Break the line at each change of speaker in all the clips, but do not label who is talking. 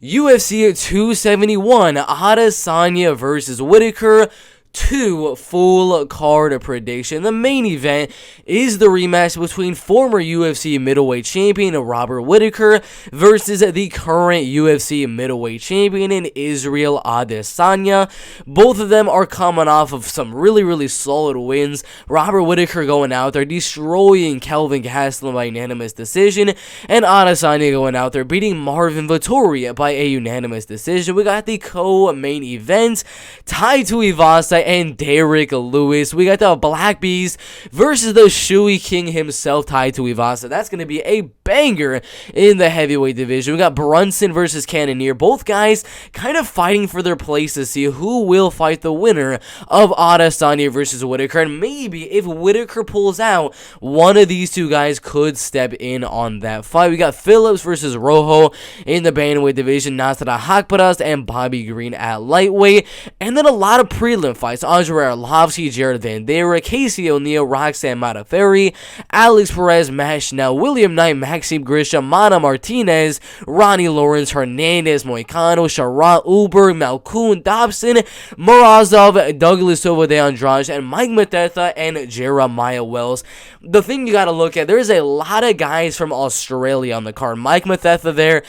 UFC 271, Adesanya versus Whitaker. 2 full card prediction. The main event is the rematch between former UFC middleweight champion Robert Whitaker versus the current UFC middleweight champion in Israel Adesanya. Both of them are coming off of some really solid wins. Robert Whitaker going out there destroying Kelvin Gastelum by unanimous decision, and Adesanya going out there beating Marvin Vettori by a unanimous decision. We got the co-main event, Tai Tuivasa and Derrick Lewis. We got the Black Beast versus the Shui King himself, Tai Tuivasa. That's going to be a banger in the heavyweight division. We got Brunson versus Cannonier. Both guys kind of fighting for their place to see who will fight the winner of Adesanya versus Whitaker. And maybe if Whitaker pulls out, one of these two guys could step in on that fight. We got Phillips versus Rojo in the bantamweight division. Nasrat, Haqparast, and Bobby Green at lightweight. And then a lot of prelim fights. Andrade, Arlovski, Vanderaa, Casey O'Neill, Roxanne, Modafferi, Alex Perez, Schnell, William Knight, Maxim, Grishin, Martinez, Ronnie, Lawrence, Hernandez, Moicano, Cherant, Ulberg, Malkoun, Dobson, Morozov, Douglas Silva, Andrade, and Mathetha and Jeremiah Wells. The thing you gotta look at, there's a lot of guys from Australia on the card. Mathetha there,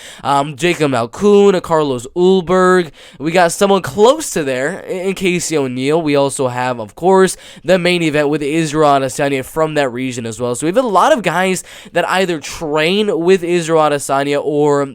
Jacob Malkoun, Carlos Ulberg. We got someone close to there in Casey O'Neill. We also have, of course, the main event with Israel Adesanya from that region as well. So we have a lot of guys that either train with Israel Adesanya or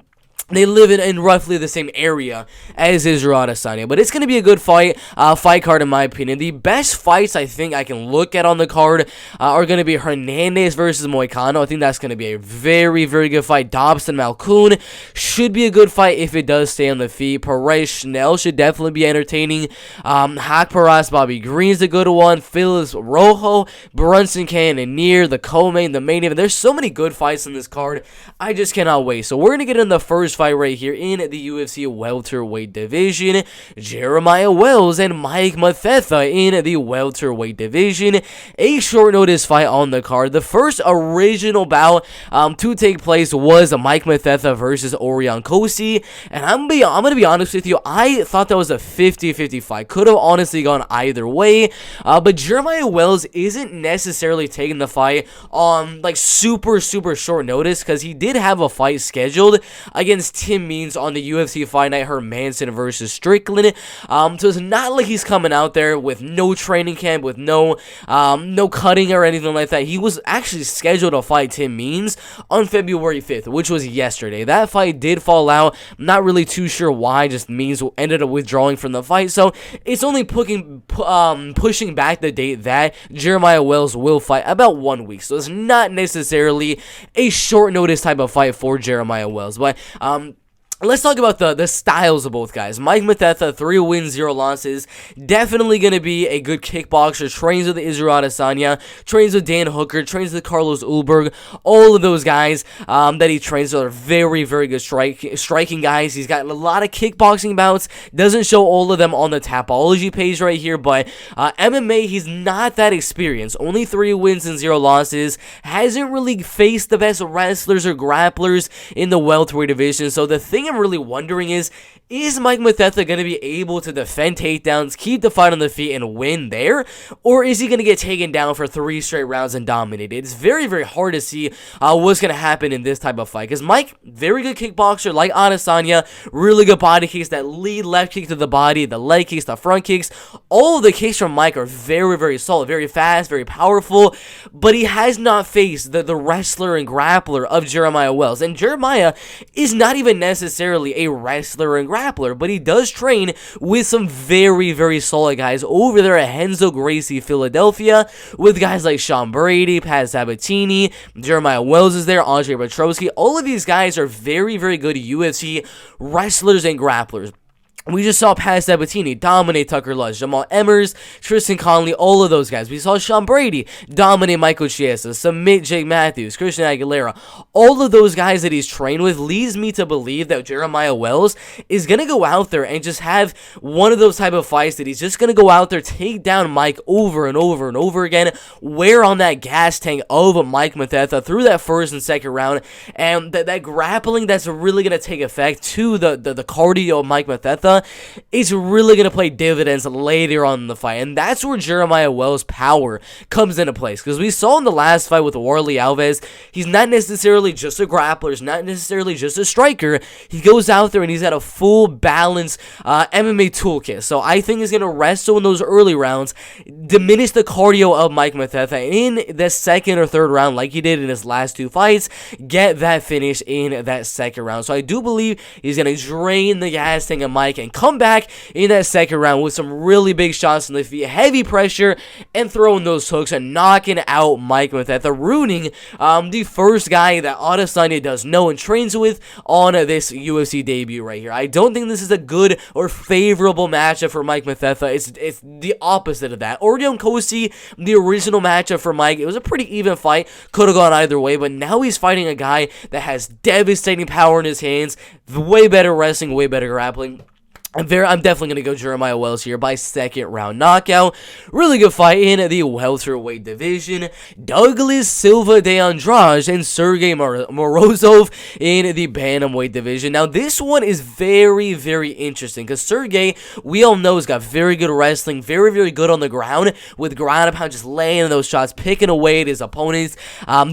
they live in roughly the same area as Israel Adesanya. But it's going to be a good fight card in my opinion. The best fights I think I can look at on the card are going to be Hernandez versus Moicano. I think that's going to be a very good fight. Dobson, Malkoun should be a good fight if it does stay on the feet. Perez, Schnell should definitely be entertaining. Haqparast, Bobby Green's a good one. Phillips, Rojo, Brunson, Cannonier, the co-main, the main event. There's so many good fights in this card. I just cannot wait. So we're going to get in the first fight right here in the UFC welterweight division. Jeremiah Wells and Mathetha in the welterweight division. A short notice fight on the card. The first original bout to take place was Mathetha versus Orion Kosi, and I'm gonna be honest with you, I thought that was a 50-50 fight. Could have honestly gone either way, but Jeremiah Wells isn't necessarily taking the fight on like super short notice, because he did have a fight scheduled against Tim Means on the UFC Fight Night, Hermanson versus Strickland. So it's not like he's coming out there with no training camp, with no cutting or anything like that. He was actually scheduled to fight Tim Means on February 5th, which was yesterday. That fight did fall out. I'm not really too sure why. Just Means ended up withdrawing from the fight. So it's only pushing back the date that Jeremiah Wells will fight about 1 week. So it's not necessarily a short notice type of fight for Jeremiah Wells. But let's talk about the styles of both guys. Mathetha, 3 wins, 0 losses. Definitely going to be a good kickboxer. Trains with Israel Adesanya. Trains with Dan Hooker. Trains with Carlos Ulberg. All of those guys that he trains with are very good striking guys. He's got a lot of kickboxing bouts. Doesn't show all of them on the Tapology page right here, but MMA, he's not that experienced. Only 3 wins and 0 losses. Hasn't really faced the best wrestlers or grapplers in the welterweight division. So the thing I'm really wondering is Mathetha going to be able to defend takedowns, keep the fight on the feet, and win there? Or is he going to get taken down for 3 straight rounds and dominated? It's very hard to see what's going to happen in this type of fight. Because Mike, very good kickboxer, like Adesanya, really good body kicks, that lead left kick to the body, the leg kicks, the front kicks. All of the kicks from Mike are very solid, very fast, very powerful. But he has not faced the wrestler and grappler of Jeremiah Wells. And Jeremiah is not even necessarily a wrestler and grappler, but he does train with some very solid guys over there at Renzo Gracie, Philadelphia, with guys like Sean Brady, Pat Sabatini, Jeremiah Wells is there, Andrei Petrovsky. All of these guys are very good UFC wrestlers and grapplers. We just saw Pat Sabatini dominate Tucker Lush, Jamal Emmers, Tristan Connolly, all of those guys. We saw Sean Brady dominate Michael Chiesa, submit Jake Matthews, Christian Aguilera. All of those guys that he's trained with leads me to believe that Jeremiah Wells is going to go out there and just have one of those type of fights that he's just going to go out there, take down Mike over and over and over again, wear on that gas tank of Mike Mathetha through that first and second round, and that grappling that's really going to take effect to the cardio of Mike Mathetha is really going to play dividends later on in the fight. And that's where Jeremiah Wells' power comes into place. Because we saw in the last fight with Warley Alves, he's not necessarily just a grappler, he's not necessarily just a striker. He goes out there and he's got a full balanced MMA toolkit. So I think he's going to wrestle in those early rounds, diminish the cardio of Mike Mathetha in the second or third round like he did in his last two fights, get that finish in that second round. So I do believe he's going to drain the gas tank of Mike and come back in that second round with some really big shots in the feet, heavy pressure, and throwing those hooks and knocking out Mike Mathetha, ruining the first guy that Adesanya does know and trains with on this UFC debut right here. I don't think this is a good or favorable matchup for Mike Mathetha. It's the opposite of that. Orion Kosi, the original matchup for Mike, it was a pretty even fight, could have gone either way, but now he's fighting a guy that has devastating power in his hands, way better wrestling, way better grappling. I'm definitely going to go Jeremiah Wells here by second round knockout. Really good fight in the welterweight division. Douglas Silva de Andrade and Sergey Morozov in the bantamweight division. Now, this one is very, very interesting because Sergey, we all know, has got very good wrestling, very, very good on the ground with ground and pound, just laying those shots, picking away at his opponents,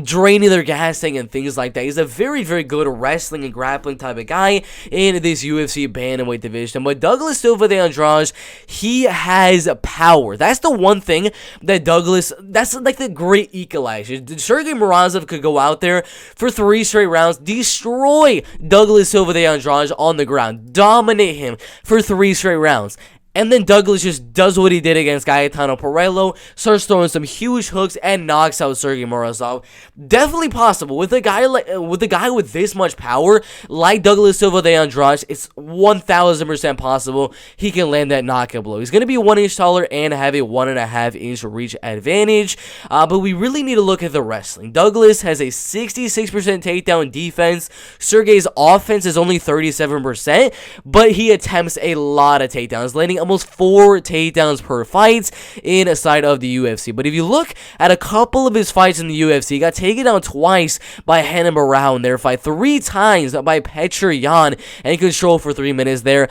draining their gas tank and things like that. He's a very, very good wrestling and grappling type of guy in this UFC bantamweight division. But Douglas Silva de Andrade, he has power. That's the one thing that that's like the great equalizer. Sergey Morozov could go out there for 3 straight rounds, destroy Douglas Silva de Andrade on the ground, dominate him for 3 straight rounds. And then Douglas just does what he did against Gaetano Perello, starts throwing some huge hooks and knocks out Sergey Morozov. Definitely possible with a guy with this much power, like Douglas Silva de Andrade. It's 1,000% possible he can land that knockout blow. He's going to be 1 inch taller and have a 1.5 inch reach advantage. But we really need to look at the wrestling. Douglas has a 66% takedown defense. Sergey's offense is only 37%, but he attempts a lot of takedowns, landing almost 4 takedowns per fight inside of the UFC. But if you look at a couple of his fights in the UFC, he got taken down twice by Hannah Barao in their fight, 3 times by Petr Yan, and he controlled for 3 minutes there.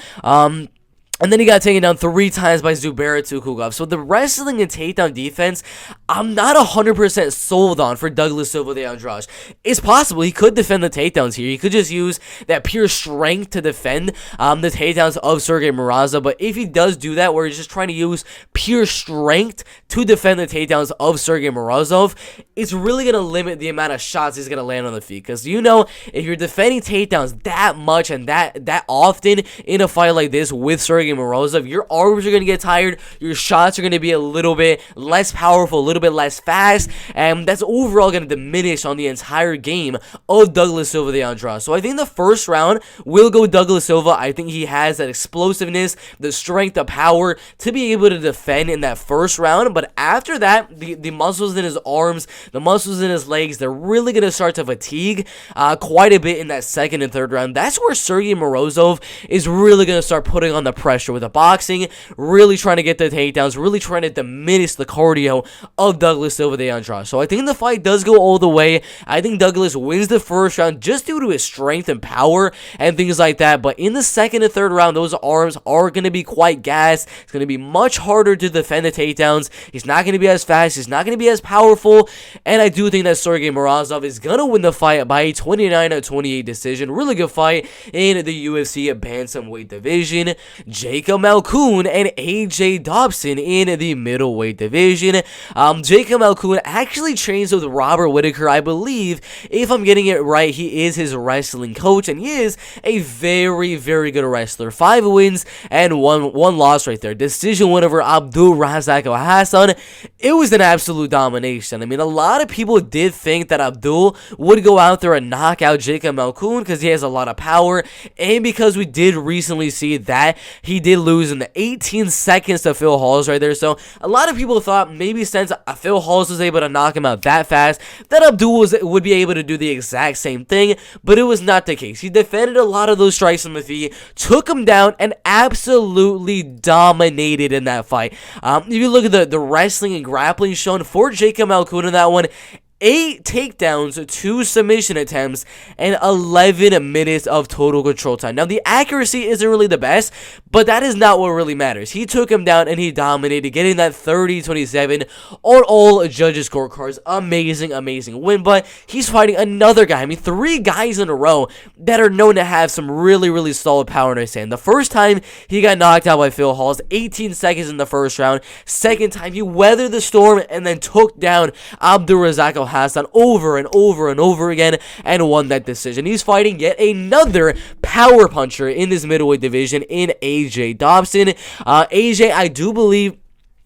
And then he got taken down 3 times by Zubaira Tukhugov. So the wrestling and takedown defense, I'm not 100% sold on for Douglas Silva de Andrade. It's possible he could defend the takedowns here. He could just use that pure strength to defend the takedowns of Sergey Morozov. But if he does do that, where he's just trying to use pure strength to defend the takedowns of Sergey Morozov, it's really going to limit the amount of shots he's going to land on the feet. Because, you know, if you're defending takedowns that much and that often in a fight like this with Sergey Morozov, your arms are going to get tired, your shots are going to be a little bit less powerful, a little bit less fast, and that's overall going to diminish on the entire game of Douglas Silva de Andrade. So I think the first round will go Douglas Silva. I think he has that explosiveness, the strength, the power to be able to defend in that first round, but after that, the muscles in his arms, the muscles in his legs, they're really going to start to fatigue quite a bit in that second and third round. That's where Sergey Morozov is really going to start putting on the pressure with the boxing, really trying to get the takedowns, really trying to diminish the cardio of Douglas Silva de Andrade. So I think the fight does go all the way. I think Douglas wins the first round just due to his strength and power and things like that. But in the second and third round, those arms are going to be quite gassed. It's going to be much harder to defend the takedowns. He's not going to be as fast. He's not going to be as powerful. And I do think that Sergey Morozov is going to win the fight by a 29-28 decision. Really good fight in the UFC bantamweight division. Jacob Malkoun and AJ Dobson in the middleweight division. Jacob Malkoun actually trains with Robert Whittaker, I believe. If I'm getting it right, he is his wrestling coach, and he is a very, very good wrestler. 5 wins and one loss right there. Decision win over Abdul Razak Al Hassan. It was an absolute domination. I mean, a lot of people did think that Abdul would go out there and knock out Jacob Malkoun because he has a lot of power, and because we did recently see that he he did lose in the 18 seconds to Phil Halls right there. So a lot of people thought maybe since Phil Halls was able to knock him out that fast, that Abdul would be able to do the exact same thing, but it was not the case. He defended a lot of those strikes on the feet, took him down, and absolutely dominated in that fight. If you look at the wrestling and grappling shown for Jacob Malkoun in that one, 8 takedowns, 2 submission attempts, and 11 minutes of total control time. Now, the accuracy isn't really the best, but that is not what really matters. He took him down and he dominated, getting that 30-27 on all judges' scorecards. Amazing, amazing win, but he's fighting another guy. I mean, 3 guys in a row that are known to have some really, really solid power in his hand. The first time he got knocked out by Phil Halls, 18 seconds in the first round. Second time, he weathered the storm and then took down Abdulrazak Hassan over and over and over again and won that decision. He's fighting yet another power puncher in this middleweight division in AJ Dobson. AJ, I do believe,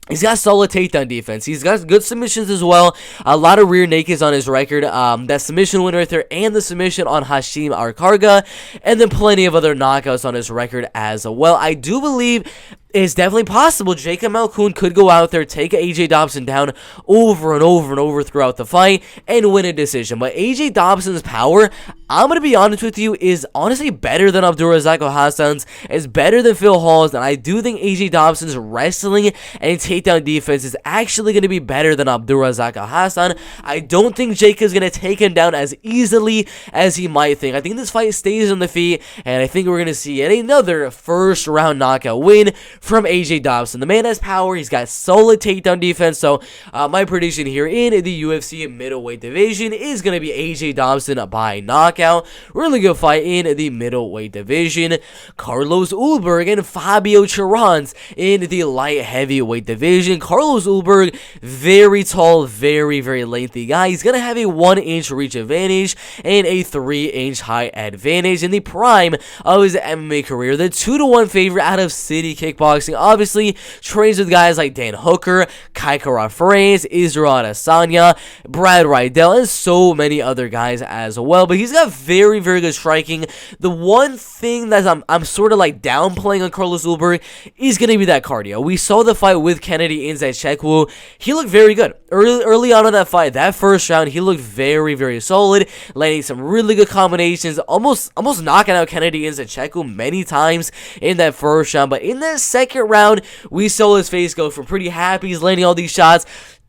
he's got solid takedown defense. He's got good submissions as well. A lot of rear nakeds on his record. That submission win right there and the submission on Hashim Arkarga. And then plenty of other knockouts on his record as well. I do believe it's definitely possible Jacob Malkoun could go out there, take AJ Dobson down over and over and over throughout the fight and win a decision. But AJ Dobson's power, I'm going to be honest with you, is honestly better than Abdulrazak Hassan's. It's better than Phil Hall's. And I do think AJ Dobson's wrestling and takedown defense is actually going to be better than Abdulrazak Hassan. I don't think Jacob's going to take him down as easily as he might think. I think this fight stays on the feet, and I think we're going to see yet another first round knockout win from AJ Dobson. The man has power. He's got solid takedown defense. So my prediction here in the UFC middleweight division is going to be AJ Dobson by knockout. Really good fight in the middleweight division. Carlos Ulberg and Fabio Cherant in the light heavyweight division. Carlos Ulberg, very tall, very, very lengthy guy. He's going to have a 1-inch reach advantage and a 3-inch height advantage in the prime of his MMA career. The 2-1 favorite out of City Kickboxing. Obviously, trains with guys like Dan Hooker, Kai Kara-France, Israel Adesanya, Brad Riddell, and so many other guys as well. But he's got very, very good striking. The one thing that I'm sort of like downplaying on Carlos Ulberg is going to be that cardio. We saw the fight with Kennedy Nzechukwu. He looked very good. Early on in that fight, that first round, he looked very, very solid, landing some really good combinations, almost knocking out Kennedy Nzechukwu many times in that first round. But in that second round, we saw his face go from pretty happy, he's landing all these shots,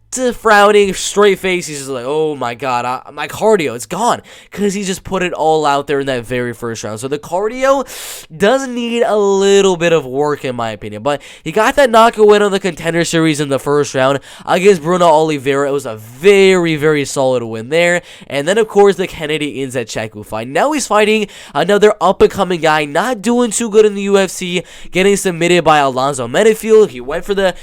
to frowning, straight face. He's just like, oh my god, my cardio, it's gone, because he just put it all out there in that very first round. So the cardio does need a little bit of work in my opinion, but he got that knockout win on the Contender Series in the first round against Bruno Oliveira. It was a very, very solid win there. And then of course the Kennedy Nzechukwu fight. Now he's fighting another up-and-coming guy, not doing too good in the UFC, getting submitted by Alonzo Menefield. He went for the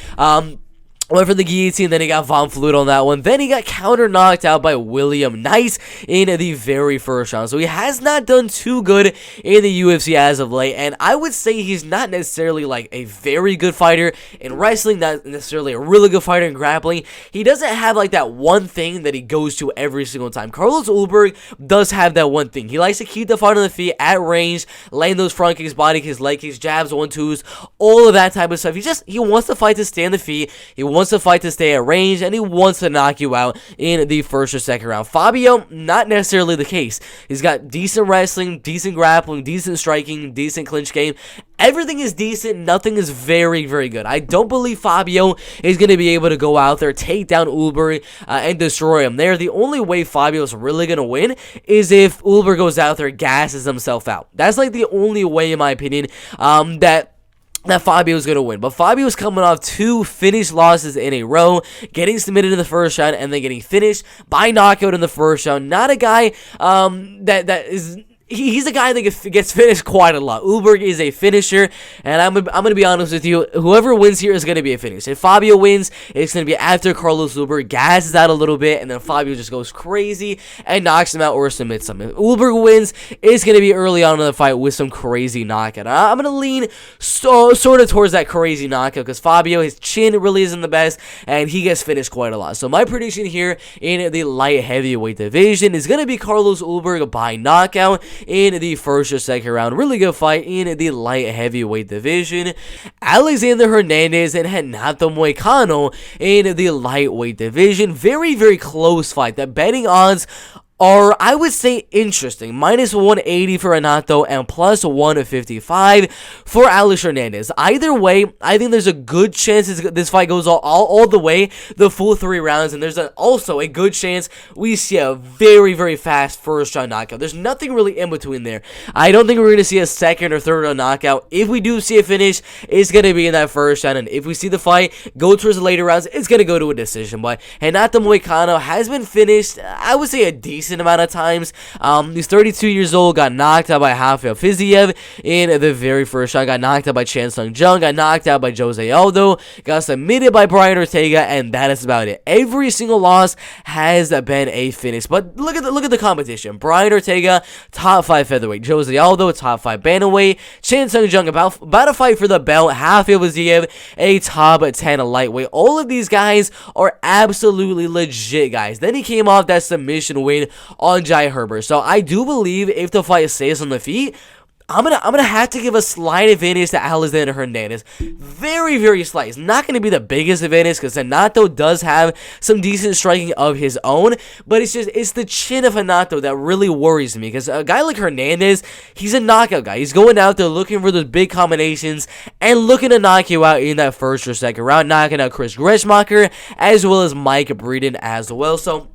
guillotine, then he got Von Flute on that one. Then he got counter-knocked out by William Knight in the very first round. So he has not done too good in the UFC as of late, and I would say he's not necessarily like a very good fighter in wrestling, not necessarily a really good fighter in grappling. He doesn't have like that one thing that he goes to every single time. Carlos Ulberg does have that one thing. He likes to keep the fight on the feet at range, laying those front kicks, body kicks, leg kicks, jabs, 1-2s, all of that type of stuff. He wants the fight to stay on the feet. He wants the fight to stay at range, and he wants to knock you out in the first or second round. Fabio, not necessarily the case. He's got decent wrestling, decent grappling, decent striking, decent clinch game. Everything is decent. Nothing is very, very good. I don't believe Fabio is going to be able to go out there, take down Ulberg, and destroy him there. The only way Fabio is really going to win is if Ulberg goes out there, gasses himself out. That's like the only way, in my opinion, that Fabio's going to win. But Fabio's coming off 2 finished losses in a row, getting submitted in the first round and then getting finished by knockout in the first round. Not a guy that is... He's a guy that gets finished quite a lot. Ulberg is a finisher, and I'm gonna be honest with you. Whoever wins here is gonna be a finish. If Fabio wins, it's gonna be after Carlos Ulberg gasses out a little bit, and then Fabio just goes crazy and knocks him out or submits him. If Ulberg wins, it's gonna be early on in the fight with some crazy knockout. I'm gonna lean sort of towards that crazy knockout because Fabio, his chin really isn't the best, and he gets finished quite a lot. So my prediction here in the light heavyweight division is gonna be Carlos Ulberg by knockout. in the first or second round. Really good fight in the light heavyweight division. Alexander Hernandez and Renato Moicano in the lightweight division. Very, very close fight. The betting odds are, I would say, interesting. -180 for Renato and +155 for Alex Hernandez. Either way, I think there's a good chance this fight goes all the way, the full 3 rounds, and there's also a good chance we see a very, very fast first round knockout. There's nothing really in between there. I don't think we're going to see a second or third round knockout. If we do see a finish, it's going to be in that first round, and if we see the fight go towards the later rounds, it's going to go to a decision. But Renato Moicano has been finished, I would say, a decent amount of times. He's 32 years old, got knocked out by Fiziev in the very first round, got knocked out by Chan Sung Jung, got knocked out by Jose Aldo, got submitted by Brian Ortega, and that is about it. Every single loss has been a finish. But look at the competition. Brian Ortega, top 5 featherweight. Jose Aldo, top 5 bantamweight. Chan Sung Jung, about to fight for the belt. Fiziev, a top 10 lightweight. All of these guys are absolutely legit guys. Then he came off that submission win on Jai Herbert. So I do believe if the fight stays on the feet, I'm gonna have to give a slight advantage to Alexander Hernandez. Very, very slight. It's not gonna be the biggest advantage because Renato does have some decent striking of his own, but it's the chin of Renato that really worries me, because a guy like Hernandez, he's a knockout guy. He's going out there looking for those big combinations and looking to knock you out in that first or second round, knocking out Chris Greshmacher as well as Mike Breeden as well. So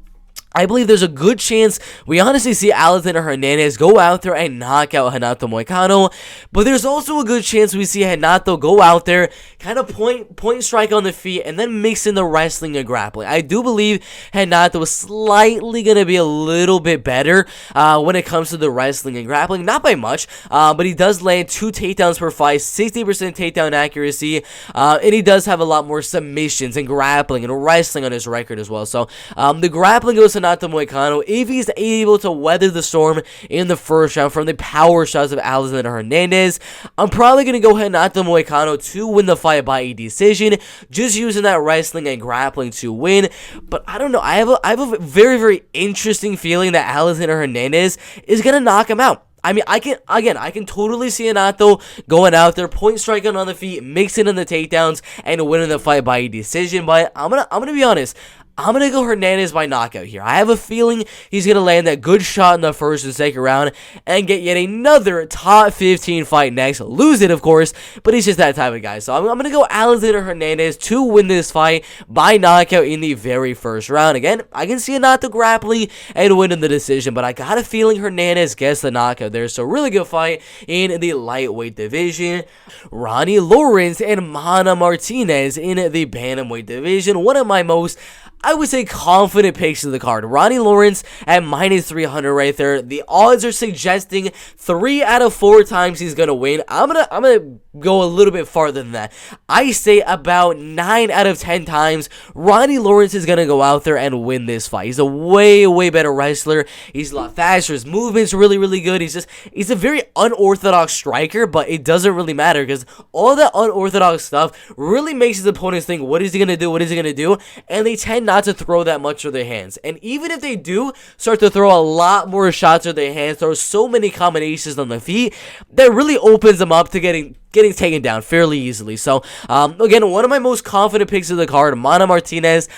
I believe there's a good chance we honestly see Alexander Hernandez go out there and knock out Renato Moicano, but there's also a good chance we see Renato go out there, kind of point strike on the feet, and then mix in the wrestling and grappling. I do believe Renato is slightly going to be a little bit better when it comes to the wrestling and grappling, not by much, but he does land 2 takedowns per fight, 60% takedown accuracy, and he does have a lot more submissions and grappling and wrestling on his record as well. So the grappling goes to Renato Moicano if he's able to weather the storm in the first round from the power shots of Alexander Hernandez. I'm probably going to go Renato Moicano to win the fight by a decision, just using that wrestling and grappling to win. But I don't know. I have a very, very interesting feeling that Alexander Hernandez is going to knock him out. I mean, I can totally see Renato going out there, point striking on the feet, mixing in the takedowns, and winning the fight by a decision. But I'm gonna be honest. I'm going to go Hernandez by knockout here. I have a feeling he's going to land that good shot in the first and second round and get yet another top 15 fight next. Lose it, of course, but he's just that type of guy. So I'm going to go Alexander Hernandez to win this fight by knockout in the very first round. Again, I can see Renato grappling and winning the decision, but I got a feeling Hernandez gets the knockout there. So really good fight in the lightweight division. Ronnie Lawrence and Mana Martinez in the bantamweight division. One of my most, I would say, confident picks of the card. Ronnie Lawrence at -300 right there. The odds are suggesting 3 out of 4 times he's gonna win. I'm gonna go a little bit farther than that. I say about 9 out of 10 times Ronnie Lawrence is gonna go out there and win this fight. He's a way better wrestler. He's a lot faster. His movement's really good. He's a very unorthodox striker, but it doesn't really matter because all that unorthodox stuff really makes his opponents think, what is he gonna do? What is he gonna do? And they tend not to throw that much with their hands. And even if they do start to throw a lot more shots with their hands, throw so many combinations on the feet, that really opens them up to getting taken down fairly easily. So, again, one of my most confident picks of the card, Mana Martinez.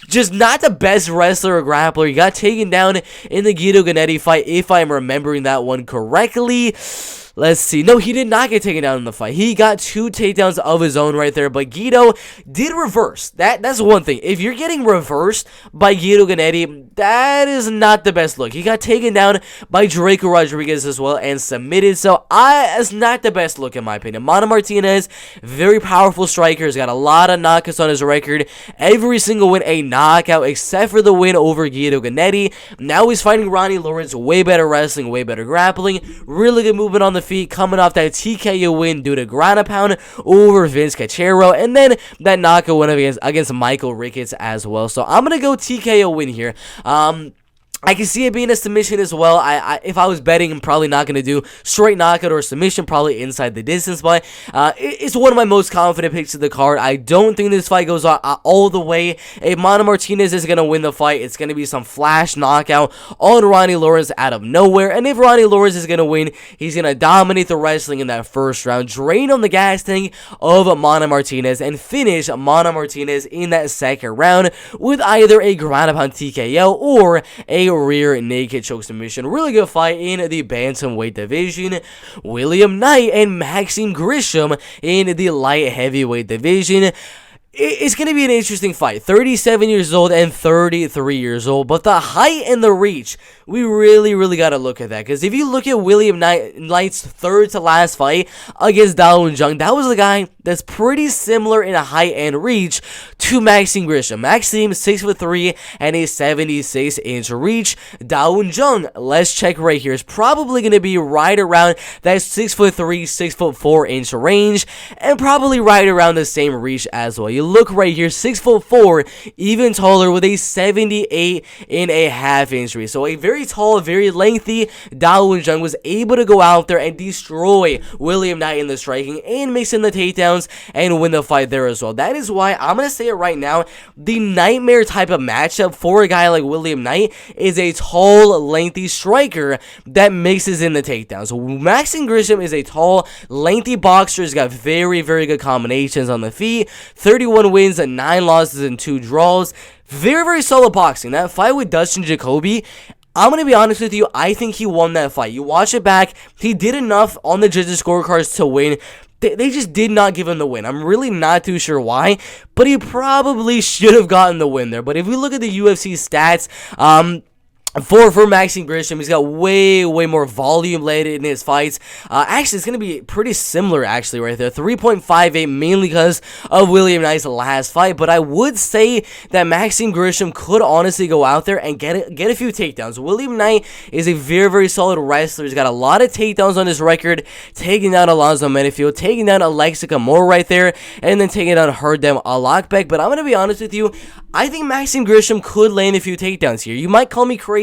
Just not the best wrestler or grappler. He got taken down in the Guido Gennady fight, if I'm remembering that one correctly. Let's see. No, he did not get taken down in the fight. He got 2 takedowns of his own right there, but Guido did reverse. That's one thing. If you're getting reversed by Guido Gennady, that is not the best look. He got taken down by Draco Rodriguez as well and submitted, so it's not the best look in my opinion. Mana Martinez, very powerful striker. He's got a lot of knockouts on his record. Every single win a knockout except for the win over Guido Gennady. Now he's fighting Ronnie Lawrence. Way better wrestling, way better grappling. Really good movement on the feet, coming off that TKO win due to ground and pound over Vince Cachero, and then that knockout win against Michael Ricketts as well. So I'm gonna go TKO win here. I can see it being a submission as well. If I was betting, I'm probably not going to do straight knockout or submission, probably inside the distance, but it's one of my most confident picks of the card. I don't think this fight goes all the way. If Martinez is going to win the fight, it's going to be some flash knockout on Ronnie Lawrence out of nowhere, and if Ronnie Lawrence is going to win, he's going to dominate the wrestling in that first round, drain on the gas tank of Martinez, and finish Martinez in that second round with either a ground pound TKO or a rear naked choke submission. Really good fight in the bantamweight division. William Knight and Maxim Grishin in the light heavyweight division. It's going to be an interesting fight. 37 years old and 33 years old. But the height and the reach, we really got to look at that. Because if you look at William Knight's third to last fight against Dawoon Jung, that was a guy that's pretty similar in a height and reach to Maxim Grishin. Maxim, 6'3" and a 76-inch reach. Dawoon Jung, let's check right here, is probably going to be right around that 6'3", 6'4" range. And probably right around the same reach as well. You look right here, 6'4", even taller with a 78.5" reach. So a very tall, very lengthy Dawoon Jung was able to go out there and destroy William Knight in the striking and mix in the takedowns and win the fight there as well. That is why I'm going to say it right now, the nightmare type of matchup for a guy like William Knight is a tall, lengthy striker that mixes in the takedowns. Maxim Grishin is a tall, lengthy boxer. He's got very good combinations on the feet. 31 wins and 9 losses and 2 draws. Very solid boxing. That fight with Dustin Jacoby, I'm going to be honest with you, I think he won that fight. You watch it back, he did enough on the judges' scorecards to win. They just did not give him the win. I'm really not too sure why, but he probably should have gotten the win there. But if we look at the UFC stats, for Maxim Grishin, he's got way more volume later in his fights. Actually, it's going to be pretty similar, actually, right there. 3.58, mainly because of William Knight's last fight. But I would say that Maxim Grishin could honestly go out there and get a few takedowns. William Knight is a very solid wrestler. He's got a lot of takedowns on his record, taking down Alonzo Menefield, taking down Alexica Moore right there, and then taking down Herdem Alakbek. But I'm going to be honest with you, I think Maxim Grishin could land a few takedowns here. You might call me crazy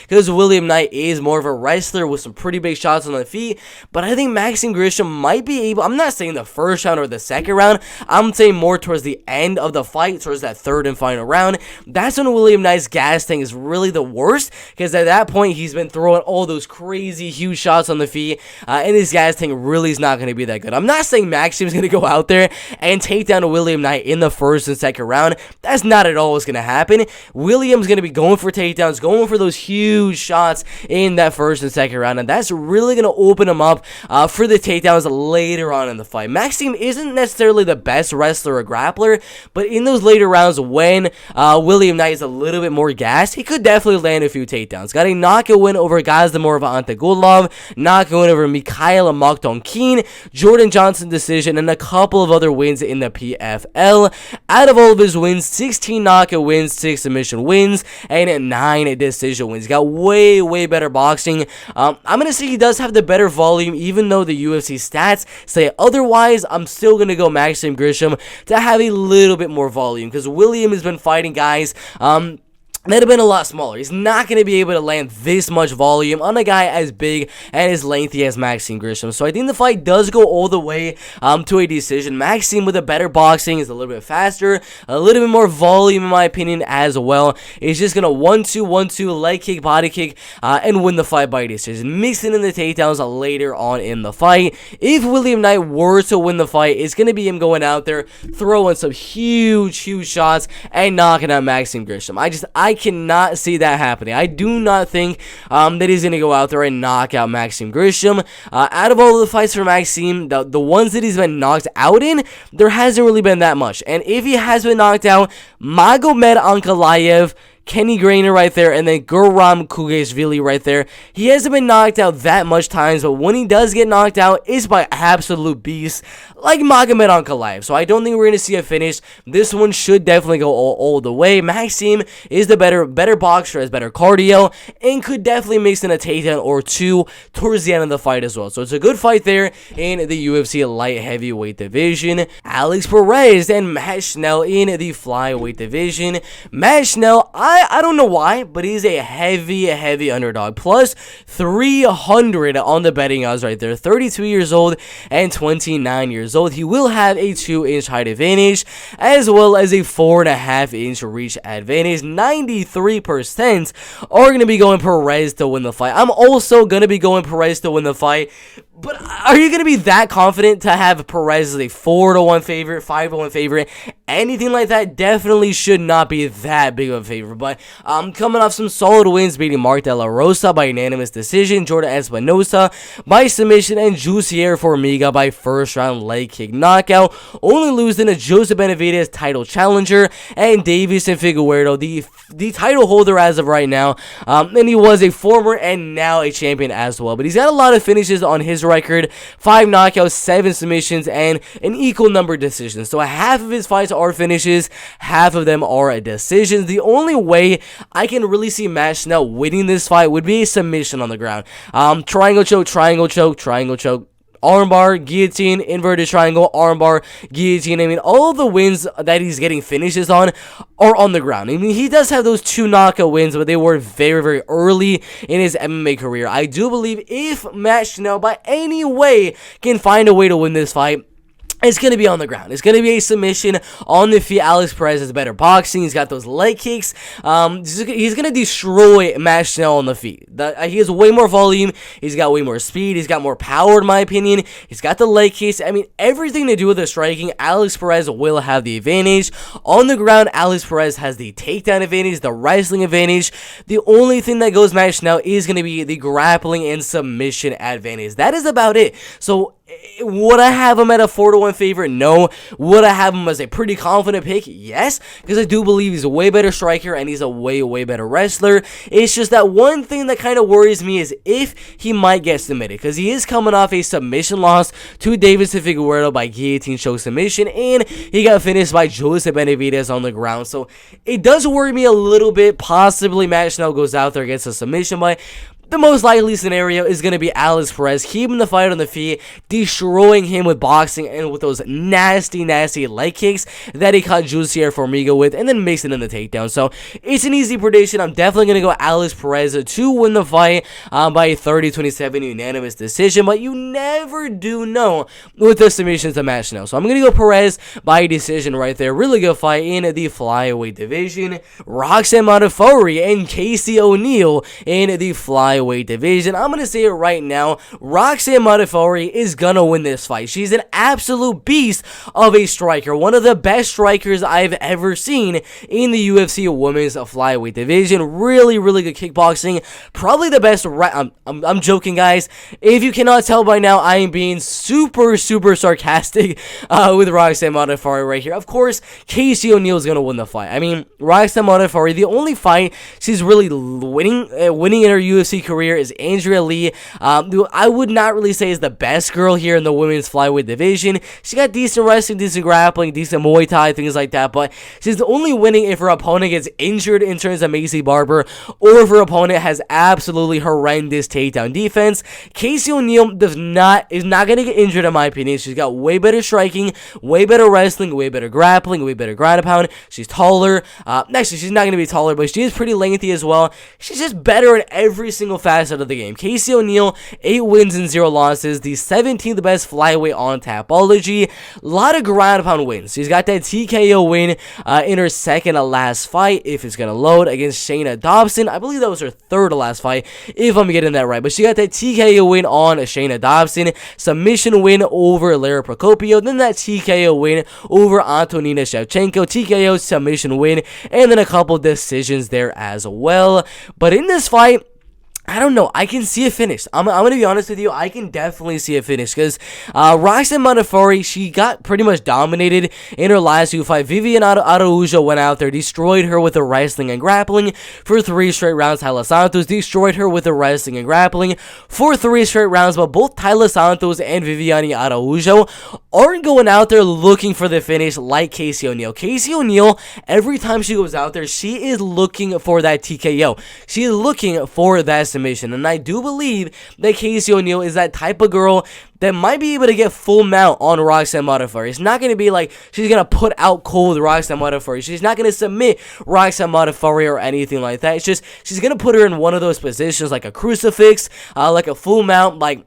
because William Knight is more of a wrestler with some pretty big shots on the feet, but I think Maxim Grishin might be able, I'm not saying the first round or the second round, I'm saying more towards the end of the fight, towards that third and final round. That's when William Knight's gas tank is really the worst, because at that point he's been throwing all those crazy huge shots on the feet, and his gas tank really is not going to be that good. I'm not saying Maxim's going to go out there and take down William Knight in the first and second round. That's not at all what's going to happen. William's going to be going for takedowns, going for those huge shots in that first and second round, and that's really going to open him up for the takedowns later on in the fight. Maxim isn't necessarily the best wrestler or grappler, but in those later rounds when William Knight is a little bit more gassed, he could definitely land a few takedowns. Got a knockout win over Gazdemir Antagulov, knockout win over Mikhail Mokhton-Keen, Jordan Johnson decision, and a couple of other wins in the PFL. Out of all of his wins, 16 knockout wins, 6 submission wins, and 9 decision wins. He's got way better boxing. I'm going to say he does have the better volume, even though the UFC stats say otherwise. I'm still going to go Maxim Grishin to have a little bit more volume, because William has been fighting guys that have been a lot smaller. He's not going to be able to land this much volume on a guy as big and as lengthy as Maxim Grishin. So I think the fight does go all the way to a decision. Maxim with a better boxing is a little bit faster, a little bit more volume in my opinion as well. He's just going to 1-2, leg kick, body kick, and win the fight by decision, mixing in the takedowns later on in the fight. If William Knight were to win the fight, it's going to be him going out there, throwing some huge shots and knocking out Maxim Grishin. I cannot see that happening. I do not think that he's going to go out there and knock out Maxim Grishin. Out of all of the fights for Maxim, the ones that he's been knocked out in, there hasn't really been that much. And if he has been knocked out, Magomed Ankalaev, Kenny Grainer right there, and then Guram Kugashvili right there. He hasn't been knocked out that much times, but when he does get knocked out, it's by absolute beasts like Magomed Ankalaev. So I don't think we're going to see a finish. This one should definitely go all the way. Maxim is the better boxer, has better cardio, and could definitely mix in a takedown or two towards the end of the fight as well. So it's a good fight there in the UFC light heavyweight division. Alex Perez and Matt Schnell in the flyweight division. Matt Schnell, I fight, I don't know why, but he's a heavy underdog. Plus 300 on the betting odds right there. 32 years old and 29 years old. He will have a 2-inch height advantage, as well as a 4.5-inch reach advantage. 93% are going to be going Perez to win the fight. I'm also going to be going Perez to win the fight. But are you going to be that confident to have Perez as a 4-1 favorite, 5-1 favorite? Anything like that definitely should not be that big of a favorite. But coming off some solid wins, beating Mark De La Rosa by unanimous decision, Jordan Espinosa by submission, and Jussier Formiga by first-round leg kick knockout. Only losing to Joseph Benavidez, title challenger, and Davison Figueiredo, the title holder as of right now. And he was a former and now a champion as well. But he's got a lot of finishes on his record. 5 knockouts, 7 submissions, and an equal number of decisions. So half of his fights are finishes, half of them are decisions. The only way I can really see Matt Schnell winning this fight would be a submission on the ground. Triangle choke, triangle choke, triangle choke, armbar, guillotine, inverted triangle, armbar, guillotine. I mean, all of the wins that he's getting finishes on are on the ground. I mean, he does have those 2 knockout wins, but they were very early in his MMA career. I do believe if Matt Schnell, by any way, can find a way to win this fight, it's going to be on the ground. It's going to be a submission on the feet. Alex Perez has better boxing. He's got those leg kicks. He's going to destroy Matt Schnell on the feet. He has way more volume. He's got way more speed. He's got more power, in my opinion. He's got the leg kicks. I mean, everything to do with the striking, Alex Perez will have the advantage. On the ground, Alex Perez has the takedown advantage, the wrestling advantage. The only thing that goes Matt Schnell is going to be the grappling and submission advantage. That is about it. So, would I have him at a 4-1 favorite? No. Would I have him as a pretty confident pick? Yes, because I do believe he's a way better striker and he's a way better wrestler. It's just that one thing that kind of worries me is if he might get submitted, because he is coming off a submission loss to Davison Figueiredo by guillotine choke submission, and he got finished by Joseph Benavidez on the ground. So it does worry me a little bit. Possibly Matt Schnell goes out there, gets a submission, but the most likely scenario is going to be Alex Perez keeping the fight on the feet, destroying him with boxing and with those nasty leg kicks that he caught Jussier Formiga with, and then mixing in the takedown. So it's an easy prediction. I'm definitely going to go Alex Perez to win the fight by a 30-27 unanimous decision, but you never do know with the submissions of Matt Schnell. So I'm going to go Perez by decision right there. Really good fight in the flyweight division. Roxanne Modafferi and Casey O'Neill in the flyweight division. I'm going to say it right now. Roxanne Modafferi is going to win this fight. She's an absolute beast of a striker. One of the best strikers I've ever seen in the UFC women's flyweight division. Really good kickboxing. Probably the best. I'm joking, guys. If you cannot tell by now, I am being super sarcastic with Roxanne Modafferi right here. Of course, Casey O'Neill is going to win the fight. I mean, Roxanne Modafferi, the only fight she's really winning in her UFC career is Andrea Lee. I would not really say is the best girl here in the women's flyweight division. She got decent wrestling, decent grappling, decent Muay Thai, things like that, but she's only winning if her opponent gets injured in terms of Macy Barber, or if her opponent has absolutely horrendous takedown defense. Casey O'Neill is not going to get injured, in my opinion. She's got way better striking, way better wrestling, way better grappling, way better ground and pound. She's taller. Actually, she's not going to be taller, but she is pretty lengthy as well. She's just better in every single facet of the game. Casey O'Neill, 8 wins and 0 losses, the 17th best flyweight on Tapology. A lot of ground and pound wins. She's got that TKO win in her second to last fight, if it's gonna load, against Shayna Dobson. I believe that was her third to last fight, if I'm getting that right. But she got that TKO win on Shayna Dobson, submission win over Lara Procopio, then that TKO win over Antonina Shevchenko, TKO submission win, and then a couple decisions there as well. But in this fight, I don't know. I can see a finish. I'm going to be honest with you. I can definitely see a finish because Roxanne Modafferi, she got pretty much dominated in her last 2 fight. Viviane Araújo went out there, destroyed her with the wrestling and grappling for 3 straight rounds. Taila Santos destroyed her with the wrestling and grappling for 3 straight rounds. But both Taila Santos and Viviane Araújo aren't going out there looking for the finish like Casey O'Neill. Casey O'Neill, every time she goes out there, she is looking for that TKO. She is looking for that submission. And I do believe that Casey O'Neill is that type of girl that might be able to get full mount on Roxanne Modafferi. It's not going to be like she's going to put out cold Roxanne Modafferi. She's not going to submit Roxanne Modafferi or anything like that. It's just she's going to put her in one of those positions like a crucifix, like a full mount, like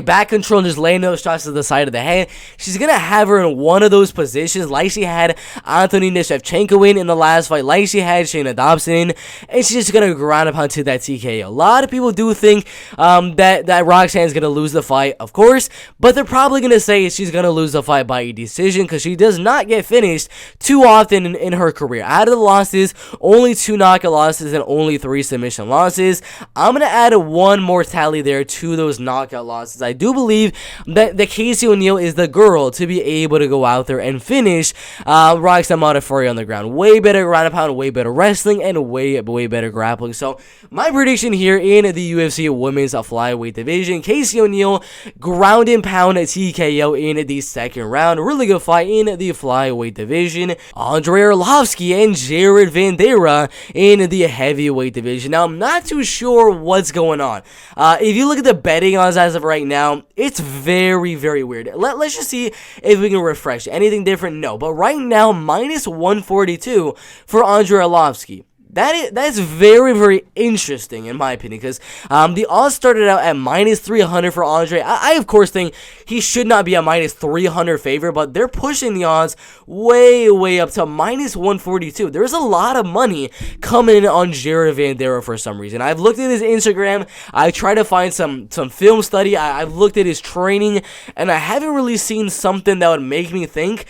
back control and just laying those shots to the side of the head. She's going to have her in one of those positions like she had Antonina Shevchenko in the last fight, like she had Shayna Dobson in, and she's just going to ground up onto that TKO. A lot of people do think that Roxanne's going to lose the fight, of course, but they're probably going to say she's going to lose the fight by a decision because she does not get finished too often in her career. Out of the losses, only 2 knockout losses and only 3 submission losses. I'm going to add one more tally there to those knockout losses. I do believe that Casey O'Neill is the girl to be able to go out there and finish Roxanne Modafferi on the ground. Way better ground and pound, way better wrestling, and way better grappling. So my prediction here in the UFC Women's Flyweight Division, Casey O'Neill ground and pound TKO in the second round. Really good fight in the Flyweight Division. Andrei Arlovski and Jared Vanderaa in the Heavyweight Division. Now I'm not too sure what's going on. If you look at the betting odds as of right now, it's very weird. Let's just see if we can refresh. Anything different? No. But right now, minus 142 for Andrei Arlovski. That's very interesting in my opinion, because the odds started out at minus 300 for Andrei. I of course think he should not be a minus 300 favorite, but they're pushing the odds way up to minus 142. There's a lot of money coming in on Jared Vanderaa for some reason. I've looked at his Instagram. I tried to find some film study. I've looked at his training, and I haven't really seen something that would make me think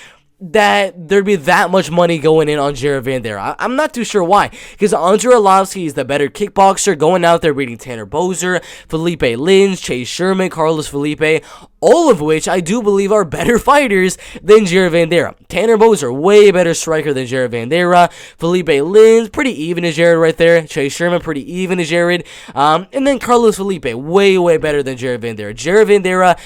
that there'd be that much money going in on Jared Vanderaa. I'm not too sure why, because Andrei Arlovski is the better kickboxer, going out there beating Tanner Boser, Felipe Lins, Chase Sherman, Carlos Felipe, all of which I do believe are better fighters than Jared Vanderaa. Tanner Boser, way better striker than Jared Vanderaa. Felipe Lins, pretty even as Jared right there. Chase Sherman, pretty even as Jared. And then Carlos Felipe, way better than Jared Vanderaa. Jared Vanderaa,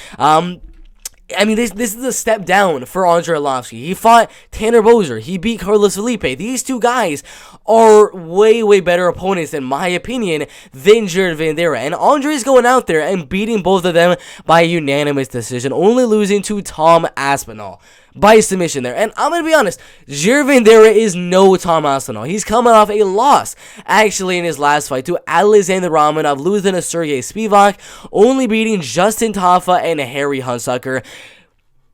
I mean, this is a step down for Andrei Arlovski. He fought Tanner Boser. He beat Carlos Felipe. These two guys are way better opponents, in my opinion, than Jared Vanderaa. And Andrei's going out there and beating both of them by unanimous decision, only losing to Tom Aspinall by submission there. And I'm going to be honest, Jared Vanderaa is no Tom Aspinall. He's coming off a loss, actually, in his last fight to Alexander Romanov, losing to Sergey Spivak, only beating Justin Tafa and Harry Hunsucker.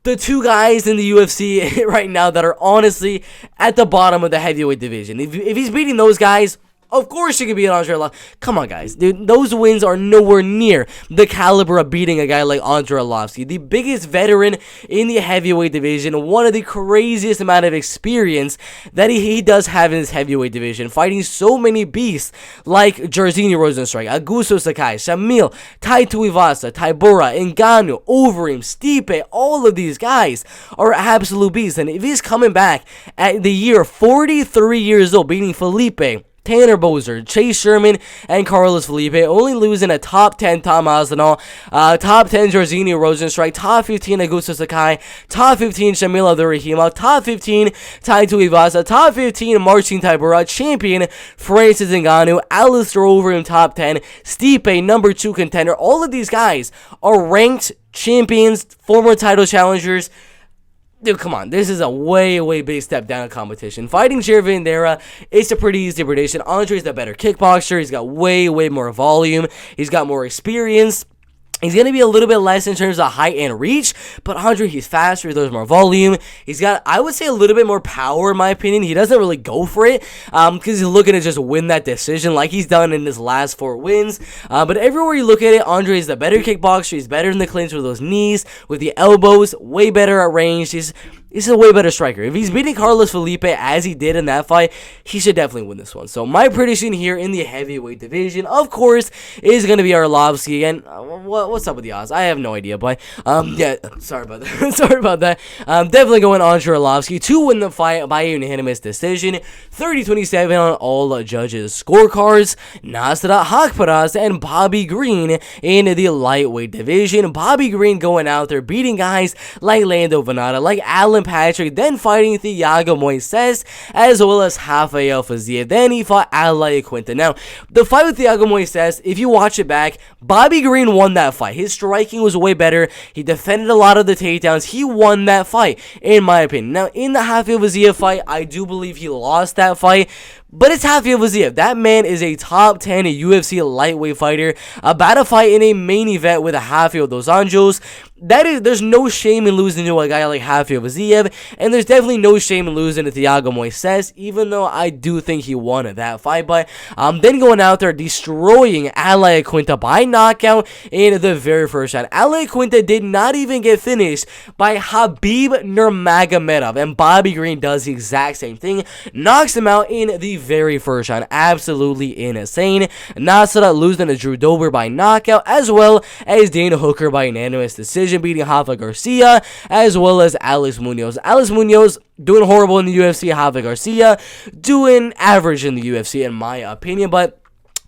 The two guys in the UFC right now that are honestly at the bottom of the heavyweight division. If he's beating those guys, of course you can beat Andrei Arlovski. Come on, guys. Dude, those wins are nowhere near the caliber of beating a guy like Andrei Arlovski, the biggest veteran in the heavyweight division, one of the craziest amount of experience that he does have in his heavyweight division, fighting so many beasts like Jairzinho Rozenstruik, Augusto Sakai, Shamil, Tai Tuivasa, Tybura, Ngannou, Overeem, Stipe. All of these guys are absolute beasts. And if he's coming back at the year 43 years old, beating Felipe, Tanner Boser, Chase Sherman, and Carlos Felipe, only losing a top 10 Tom Aspinall, top 10 Jairzinho Rozenstruik, top 15 Augusto Sakai, top 15 Shamil Abdurrahimov, top 15 Tai Tuivasa, top 15 Marcin Tybura, champion Francis Ngannou, Alistair Overeem, top 10, Stipe, number 2 contender. All of these guys are ranked champions, former title challengers. Dude, come on. This is a way big step down in competition. Fighting Jared Vanderaa, it's a pretty easy prediction. Andrei's the better kickboxer. He's got way more volume. He's got more experience. He's going to be a little bit less in terms of height and reach, but Andrei, he's faster, he does more volume. He's got, I would say, a little bit more power, in my opinion. He doesn't really go for it because he's looking to just win that decision like he's done in his last 4 wins. But everywhere you look at it, Andrei is the better kickboxer. He's better in the clinch with those knees, with the elbows, way better at range. He's a way better striker. If he's beating Carlos Felipe as he did in that fight, he should definitely win this one. So my prediction here in the heavyweight division, of course, is going to be Arlovski. And what's up with the odds? I have no idea, but yeah, sorry about that. Sorry about that. Definitely going Andrei Arlovski to win the fight by unanimous decision. 30-27 on all judges' scorecards. Nasrat, Haqparast, and Bobby Green in the lightweight division. Bobby Green going out there beating guys like Lando Venata, like Alan Alan Patrick, then fighting Thiago Moises, as well as Rafael Fazia. Then he fought Ally Quinta. Now, the fight with Thiago Moises, if you watch it back, Bobby Green won that fight. His striking was way better. He defended a lot of the takedowns. He won that fight, in my opinion. Now, in the Rafael Fazia fight, I do believe he lost that fight. But it's Rafael Fazia. That man is a top 10 UFC lightweight fighter. About to fight in a main event with Rafael dos Anjos. There's no shame in losing to a guy like Rafael Fazia, and there's definitely no shame in losing to Thiago Moises, even though I do think he won that fight. But then going out there, destroying Ally Quinta by knockout in the very first round. Ally Quinta did not even get finished by Khabib Nurmagomedov, and Bobby Green does the exact same thing, knocks him out in the very first round. Absolutely insane. Nasrat losing to Drew Dober by knockout, as well as Dana Hooker by unanimous decision, beating Rafa Garcia, as well as Alex Munoz. Alex Munoz doing horrible in the UFC. Rafa Garcia doing average in the UFC, in my opinion. But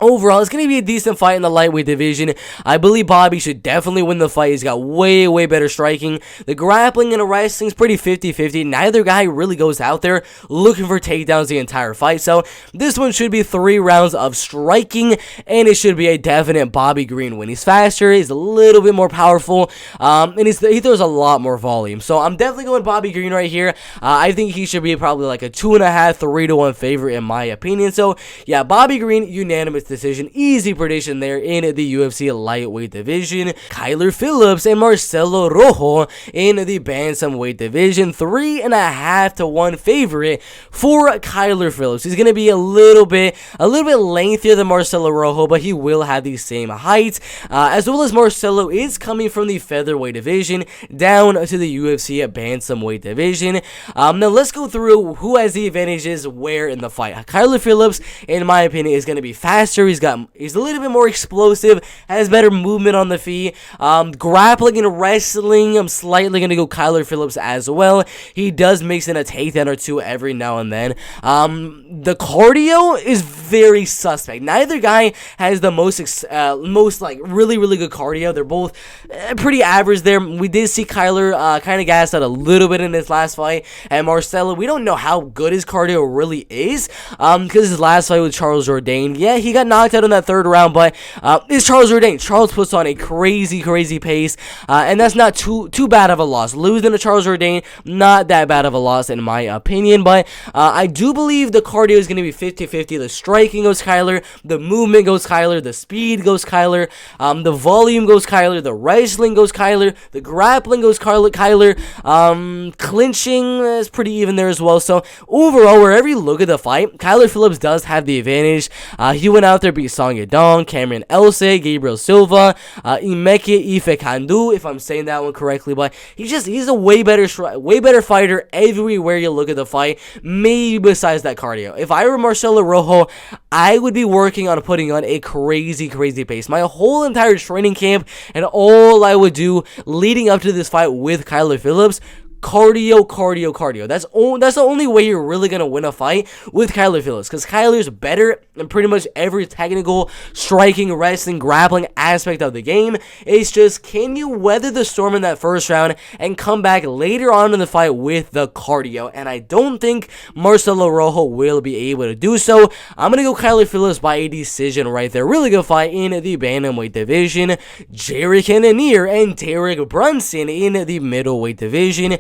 overall, it's going to be a decent fight in the lightweight division. I believe Bobby should definitely win the fight. He's got way, way better striking. The grappling and the wrestling is pretty 50-50. Neither guy really goes out there looking for takedowns the entire fight. So this one should be 3 rounds of striking, and it should be a definite Bobby Green win. He's faster, he's a little bit more powerful, and he throws a lot more volume. So I'm definitely going Bobby Green right here. I think he should be probably like a 2.5, 3-1 favorite in my opinion. So yeah, Bobby Green, unanimous decision. Easy prediction there in the UFC lightweight division. Kyler Phillips and Marcelo Rojo in the bantamweight division. 3.5 to 1 favorite for Kyler Phillips. He's going to be a little bit lengthier than Marcelo Rojo, but he will have the same height. As well as Marcelo is coming from the featherweight division down to the UFC bantamweight division. Now let's go through who has the advantages where in the fight. Kyler Phillips, in my opinion, is going to be faster. He's a little bit more explosive, has better movement on the feet. Grappling and wrestling, I'm slightly going to go Kyler Phillips as well. He does mix in a takedown or two every now and then. The cardio is very suspect. Neither guy has the most like really, really good cardio. They're both pretty average there. We did see Kyler kind of gassed out a little bit in his last fight, and Marcelo, we don't know how good his cardio really is, because his last fight with Charles Jourdain, yeah, he got knocked out in that 3rd round, but it's Charles Jourdain. Charles puts on a crazy pace, and that's not too bad of a loss. Losing to Charles Jourdain, not that bad of a loss in my opinion, but I do believe the cardio is going to be 50-50. The striking goes Kyler, the movement goes Kyler, the speed goes Kyler, the volume goes Kyler, the wrestling goes Kyler, the grappling goes Kyler, clinching is pretty even there as well. So overall, wherever you look at the fight, Kyler Phillips does have the advantage. He went out there, beat Song Yadong, Cameron Else, Gabriel Silva, Imeke Ifekandu, if I'm saying that one correctly, but he's a way better fighter everywhere you look at the fight, maybe besides that cardio. If I were Marcelo Rojo, I would be working on putting on a crazy pace. My whole entire training camp and all I would do leading up to this fight with Kyler Phillips, cardio. That's the only way you're really going to win a fight with Kyler Phillips, because Kyler's better in pretty much every technical, striking, wrestling, grappling aspect of the game. It's just, can you weather the storm in that first round and come back later on in the fight with the cardio? And I don't think Marcelo Rojo will be able to do so. I'm going to go Kyler Phillips by a decision right there. Really good fight in the bantamweight division. Derrick Cannonier and Derrick Brunson in the middleweight division.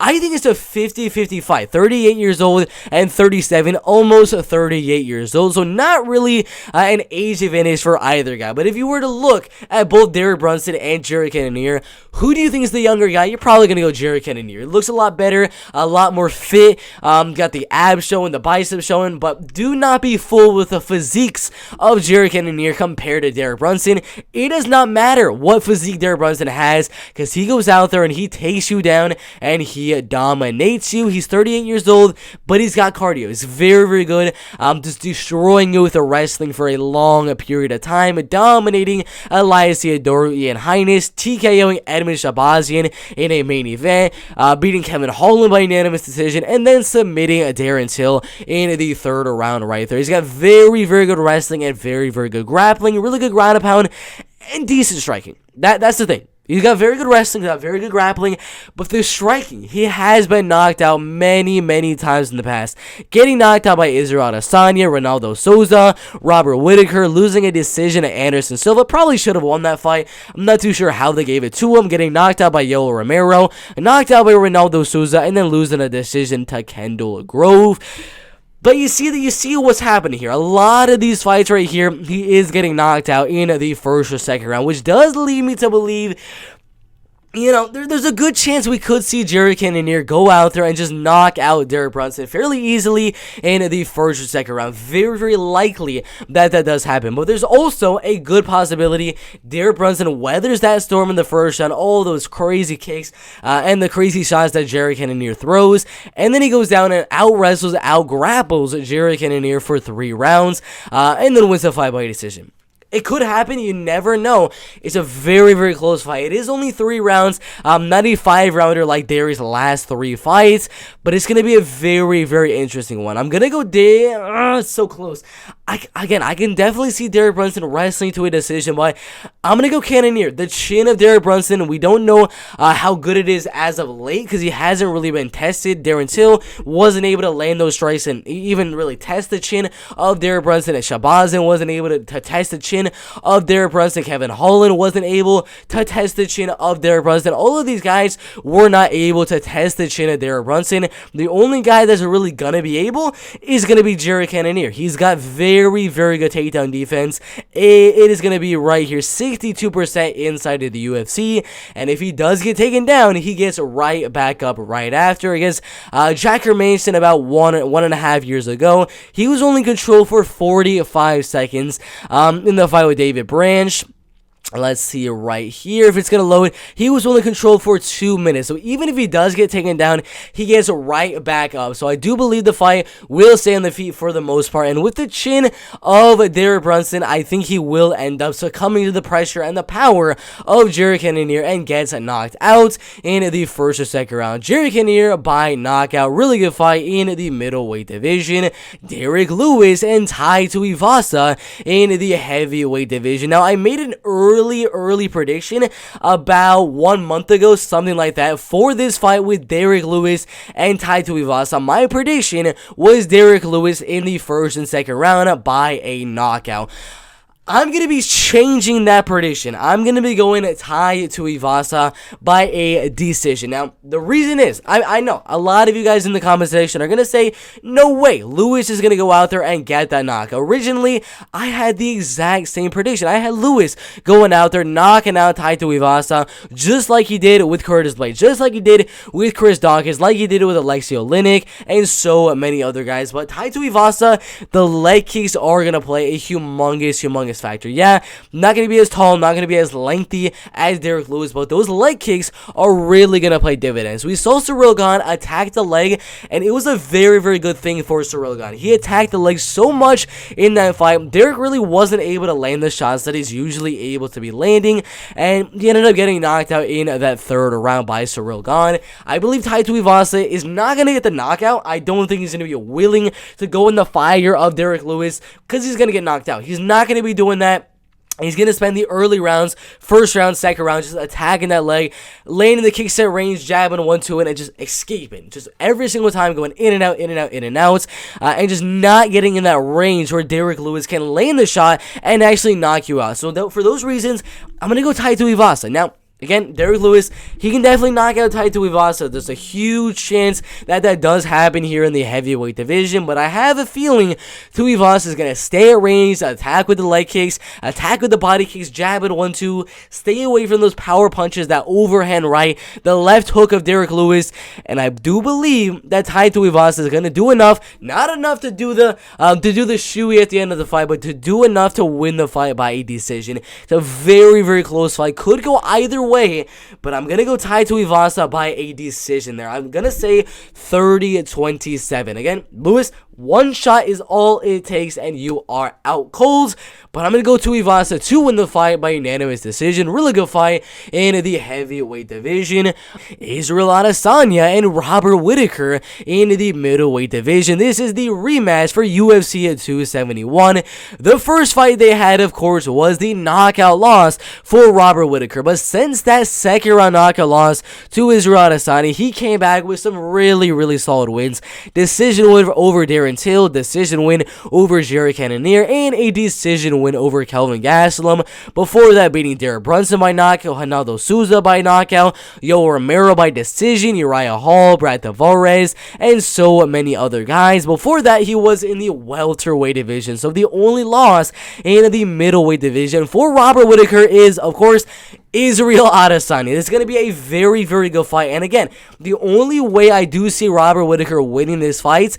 I think it's a 50-50 fight. 38 years old and 37, almost 38 years old. So not really an age advantage for either guy. But if you were to look at both Derrick Brunson and Derrick Cannonier, who do you think is the younger guy? You're probably going to go Derrick Cannonier. It looks a lot better, a lot more fit. Got the abs showing, the biceps showing. But do not be fooled with the physiques of Derrick Cannonier compared to Derrick Brunson. It does not matter what physique Derrick Brunson has, because he goes out there and he takes you down and he dominates you. He's 38 years old, but he's got cardio. He's very good. Just destroying you with the wrestling for a long period of time, dominating Elias Theodorou, Ian Highness, TKOing Edmund Shabazian in a main event, beating Kevin Holland by unanimous decision, and then submitting Darren Till in the 3rd round right there. He's got very good wrestling and very good grappling, really good ground and pound, and decent striking. That's the thing. He's got very good wrestling, got very good grappling, but the striking, he has been knocked out many, many times in the past. Getting knocked out by Israel Adesanya, Ronaldo Souza, Robert Whittaker, losing a decision to Anderson Silva. Probably should have won that fight. I'm not too sure how they gave it to him. Getting knocked out by Yoel Romero, knocked out by Ronaldo Souza, and then losing a decision to Kendall Grove. But you see what's happening here. A lot of these fights right here, he is getting knocked out in the first or second round, which does lead me to believe, you know, there's a good chance we could see Jared Cannonier go out there and just knock out Derek Brunson fairly easily in the first or second round. Very, very likely that does happen. But there's also a good possibility Derek Brunson weathers that storm in the first round, all those crazy kicks and the crazy shots that Jared Cannonier throws. And then he goes down and out-wrestles, out-grapples Jared Cannonier for 3 rounds and then wins the fight by decision. It could happen. You never know. It's a very, very close fight. It is only 3 rounds. Not a 5-rounder like Derrick's last 3 fights. But it's going to be a very, very interesting one. I'm going to go it's so close. I can definitely see Derek Brunson wrestling to a decision. But I'm going to go Cannonier. The chin of Derek Brunson, we don't know how good it is as of late. Because he hasn't really been tested. Darren Till wasn't able to land those strikes and even really test the chin of Derek Brunson. And Shabazin wasn't able to test the chin of Derek Brunson. Kevin Holland wasn't able to test the chin of Derek Brunson. All of these guys were not able to test the chin of Derek Brunson. The only guy that's really gonna be able is gonna be Jared Cannonier. He's got very, very good takedown defense. It is gonna be right here, 62% inside of the UFC. And if he does get taken down, he gets right back up right after. Against Jack Hermanson about one and a half years ago, he was only controlled for 45 seconds in the fight with David Branch. Let's see right here if it's going to load. He was only controlled for 2 minutes. So even if he does get taken down, he gets right back up. So I do believe the fight will stay on the feet for the most part. And with the chin of Derek Brunson, I think he will end up succumbing to the pressure and the power of Jared Cannonier and gets knocked out in the first or second round. Jared Cannonier by knockout. Really good fight in the middleweight division. Derrick Lewis and Tai Tuivasa in the heavyweight division. Now, I made an early prediction about 1 month ago, something like that, for this fight with Derrick Lewis and Tai Tuivasa. My prediction was Derrick Lewis in the first and second round by a knockout. I'm going to be changing that prediction. I'm going to be going Tai Tuivasa by a decision. Now, the reason is, I know a lot of you guys in the comment section are going to say, no way, Lewis is going to go out there and get that knockout. Originally, I had the exact same prediction. I had Lewis going out there, knocking out Tai Tuivasa, just like he did with Curtis Blade, just like he did with Chris Dawkins, like he did with Alexei Oleinik, and so many other guys. But Tai Tuivasa, the leg kicks are going to play a humongous factor. Yeah, not going to be as tall, not going to be as lengthy as Derrick Lewis, but those leg kicks are really going to play dividends. We saw Ciryl Gane attack the leg, and it was a very, very good thing for Ciryl Gane. He attacked the leg so much in that fight. Derrick really wasn't able to land the shots that he's usually able to be landing, and he ended up getting knocked out in that third round by Ciryl Gane. I believe Tai Tuivasa is not going to get the knockout. I don't think he's going to be willing to go in the fire of Derrick Lewis because he's going to get knocked out. He's not going to be doing that. He's going to spend the early rounds, first round, second round, just attacking that leg, laying in the kick set range, jabbing 1-2 and just escaping. Just every single time going in and out, and just not getting in that range where Derrick Lewis can land the shot and actually knock you out. So for those reasons, I'm going to go Tai Tuivasa. Now, again, Derrick Lewis, he can definitely knock out Tai Tuivasa. There's a huge chance that does happen here in the heavyweight division, but I have a feeling Tuivasa is going to stay at range, attack with the leg kicks, attack with the body kicks, jab at 1-2, stay away from those power punches, that overhand right, the left hook of Derrick Lewis, and I do believe that Tai Tuivasa is going to do enough, not enough to do the shoey at the end of the fight, but to do enough to win the fight by a decision. It's a very, very close fight. Could go either way, but I'm gonna go Tai Tuivasa by a decision there. I'm gonna say 30-27. Again, Lewis, one shot is all it takes and you are out cold, but I'm gonna go Tuivasa to win the fight by unanimous decision. Really good fight in the heavyweight division. Israel Adesanya and Robert Whittaker in the middleweight division. This is the rematch for UFC at 271. The first fight they had, of course, was the knockout loss for Robert Whittaker, but since since that second round knockout loss to Israel Adesanya, he came back with some really solid wins. Decision win over Darren Till, decision win over Jerry Cannonier, and a decision win over Kelvin Gastelum. Before that, beating Derrick Brunson by knockout, Ronaldo Souza by knockout, Yoel Romero by decision, Uriah Hall, Brad Tavares, and so many other guys. Before that, he was in the welterweight division, so the only loss in the middleweight division for Robert Whittaker is, of course, Israel Adesanya. It's going to be a very good fight. And again, the only way I do see Robert Whittaker winning this fight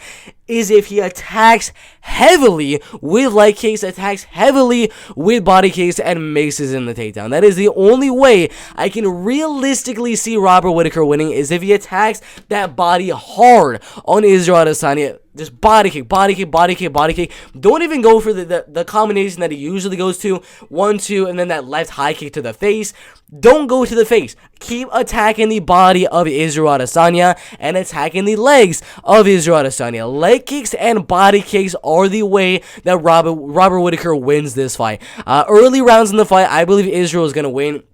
is if he attacks heavily with leg kicks, attacks heavily with body kicks, and mixes in the takedown. That is the only way I can realistically see Robert Whittaker winning, is if he attacks that body hard on Israel Adesanya. Just body kick, body kick, body kick, body kick. Don't even go for the combination that he usually goes to, 1-2, and then that left high kick to the face. Don't go to the face. Keep attacking the body of Israel Adesanya and attacking the legs of Israel Adesanya. Leg kicks and body kicks are the way that Robert Whittaker wins this fight. Early rounds in the fight, I believe Israel is going to win.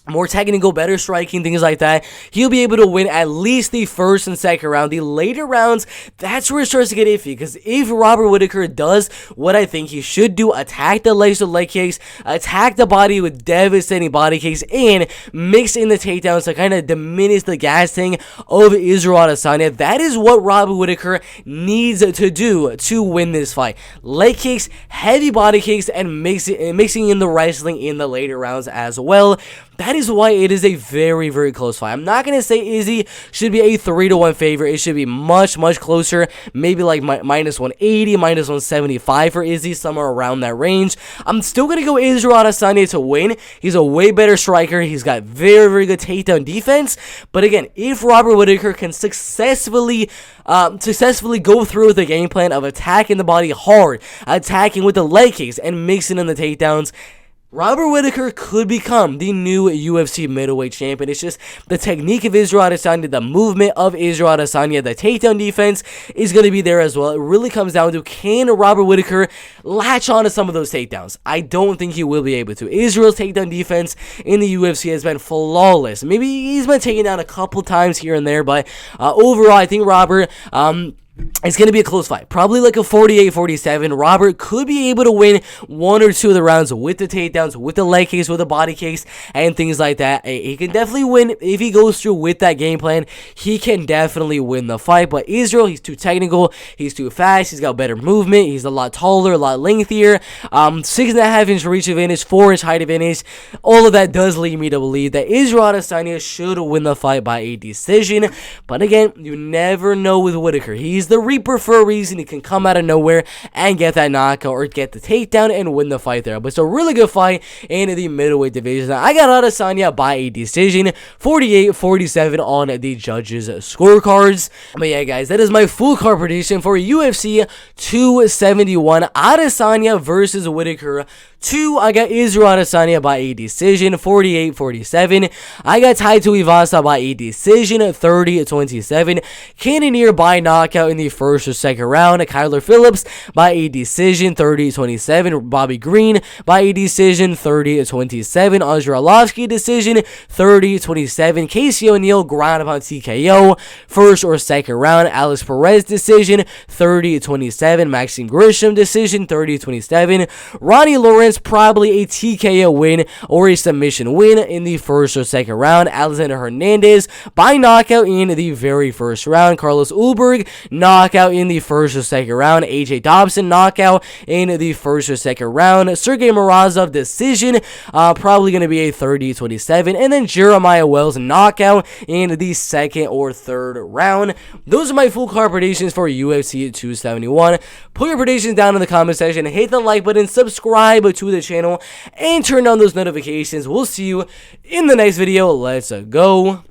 More technical, better striking, things like that. He'll be able to win at least the first and second round. The later rounds, that's where it starts to get iffy. Because if Robert Whittaker does what I think he should do, attack the legs with leg kicks, attack the body with devastating body kicks, and mix in the takedowns to kind of diminish the gassing of Israel Adesanya, that is what Robert Whittaker needs to do to win this fight. Leg kicks, heavy body kicks, and mixing in the wrestling in the later rounds as well. That is why it is a very close fight. I'm not going to say Izzy should be a 3-1 favorite. It should be much closer. Maybe like minus 180, minus 175 for Izzy, somewhere around that range. I'm still going to go Israel Adesanya to win. He's a way better striker. He's got very good takedown defense. But again, if Robert Whittaker can successfully go through with the game plan of attacking the body hard, attacking with the leg kicks, and mixing in the takedowns, Robert Whittaker could become the new UFC middleweight champion. It's just the technique of Israel Adesanya, the movement of Israel Adesanya, the takedown defense is going to be there as well. It really comes down to, can Robert Whittaker latch on to some of those takedowns? I don't think he will be able to. Israel's takedown defense in the UFC has been flawless. Maybe he's been taken down a couple times here and there, but overall, I think Robert, it's going to be a close fight. Probably like a 48-47. Robert could be able to win 1 or 2 of the rounds with the takedowns, with the leg kicks, with the body kicks, and things like that. He can definitely win if he goes through with that game plan. He can definitely win the fight. But Israel, he's too technical. He's too fast. He's got better movement. He's a lot taller, a lot lengthier. 6.5-inch reach advantage, 4-inch height advantage. All of that does lead me to believe that Israel Adesanya should win the fight by a decision. But again, you never know with Whittaker. He's the Reaper for a reason. He can come out of nowhere and get that knockout or get the takedown and win the fight there. But it's a really good fight in the middleweight division. I got Adesanya by a decision, 48-47 on the judges' scorecards. But yeah, guys, that is my full card prediction for UFC 271. Adesanya versus Whittaker 2. I got Israel Adesanya by a decision, 48-47. I got Tai Tuivasa by a decision, 30-27. Cannonier by knockout in the first or second round. Kyler Phillips by a decision, 30-27. Bobby Green by a decision, 30-27. Andre Arlovski decision, 30-27. Casey O'Neill ground upon TKO, first or second round. Alex Perez decision, 30-27. Maxim Grishin decision, 30-27. Ronnie Lawrence probably a TKO win or a submission win in the first or second round. Alexander Hernandez by knockout in the very first round. Carlos Ulberg knockout in the first or second round. AJ Dobson knockout in the first or second round. Sergey Morozov decision, probably going to be a 30-27. And then Jeremiah Wells knockout in the second or third round. Those are my full card predictions for UFC 271. Put your predictions down in the comment section. Hit the like button, subscribe to the channel, and turn on those notifications. We'll see you in the next video. Let's go.